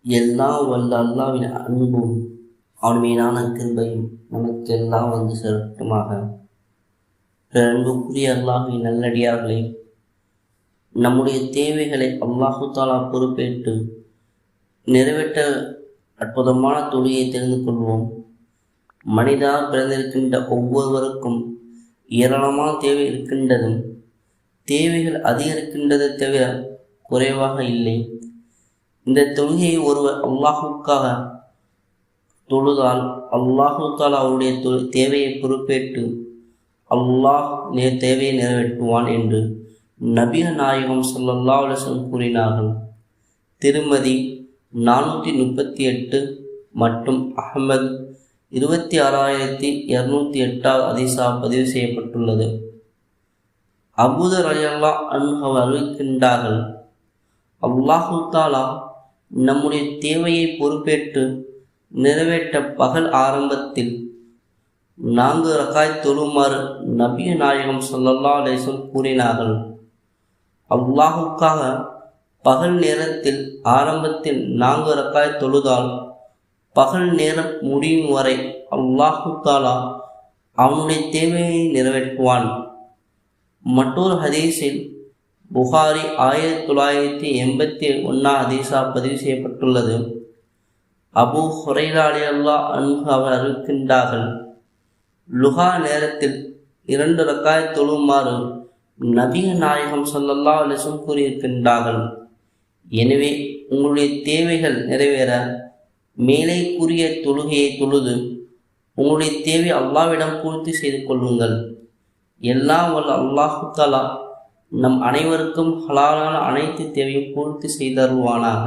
எல்லாம் வல்ல அல்லாவின் அன்பும் அவன் மீதான கிருபையும் நமக்கெல்லாம் வந்து செலுத்துமாக. அன்புக்குரிய அல்லாஹின் நல்லடியார்களே, நம்முடைய தேவைகளை அல்லாஹு தாலா பொறுப்பேற்று நிறைவேற்ற அற்புதமான தொழிலை தெரிந்து கொள்வோம். மனிதனாக பிறந்திருக்கின்ற ஒவ்வொருவருக்கும் ஏராளமான தேவை இருக்கின்றதும் தேவைகள் அதிகரிக்கின்றதை தவிர குறைவாக இல்லை. இந்த தொழுகையை ஒருவர் அல்லாஹுக்காக தொழுதால் அல்லாஹு தாலா அவருடைய தேவையை பொறுப்பேற்று அல்லாஹ் தேவையை நிறைவேற்றுவான் என்று நபிகள் நாயகம் ஸல்லல்லாஹு அலைஹி வஸல்லம் கூறினார்கள். திருமதி 438 மற்றும் அஹ்மத் 26,208 ஹதீஸாக பதிவு செய்யப்பட்டுள்ளது. அபூதர் ரலியல்லாஹு அன்ஹு அறிவிக்கின்றார்கள், அல்லாஹு தாலா நம்முடைய தேவையை பொறுப்பேற்று நிறைவேற்ற பகல் ஆரம்பத்தில் 4 ரக்காத் தொழுமாறு நபி நாயகம் ஸல்லல்லாஹு அலைஹி வஸல்லம் கூறினார்கள். அல்லாஹுக்காக பகல் நேரத்தில் ஆரம்பத்தில் 4 ரக்காத் தொழுதால் பகல் நேரம் முடியும் வரை அல்லாஹு தாலா அவனுடைய தேவையை நிறைவேற்றுவான். மற்றொரு ஹதீஸில் புகாரி 1981 ஹதீஸாக பதிவு செய்யப்பட்டுள்ளது. அபூ ஹுரைரா ரலியல்லாஹு அன்ஹு அவர் அறிவிக்கின்றார்கள், லுஹா நேரத்தில் 2 ரக்காத் தொழுமாறு நபிகள் நாயகம் ஸல்லல்லாஹு அலைஹி வஸல்லம் கூறியிருக்கின்றார்கள். எனவே உங்களுடைய தேவைகள் நிறைவேற மேலே கூறிய தொழுகையை தொழுது உங்களுடைய தேவை அல்லாஹ்விடம் பூர்த்தி செய்து கொள்ளுங்கள். எல்லாம் வல்ல அல்லாஹு தஆலா நம் அனைவருக்கும் ஹலாலான அனைத்து தேவையும் பூர்த்தி செய்தருள்வானாக.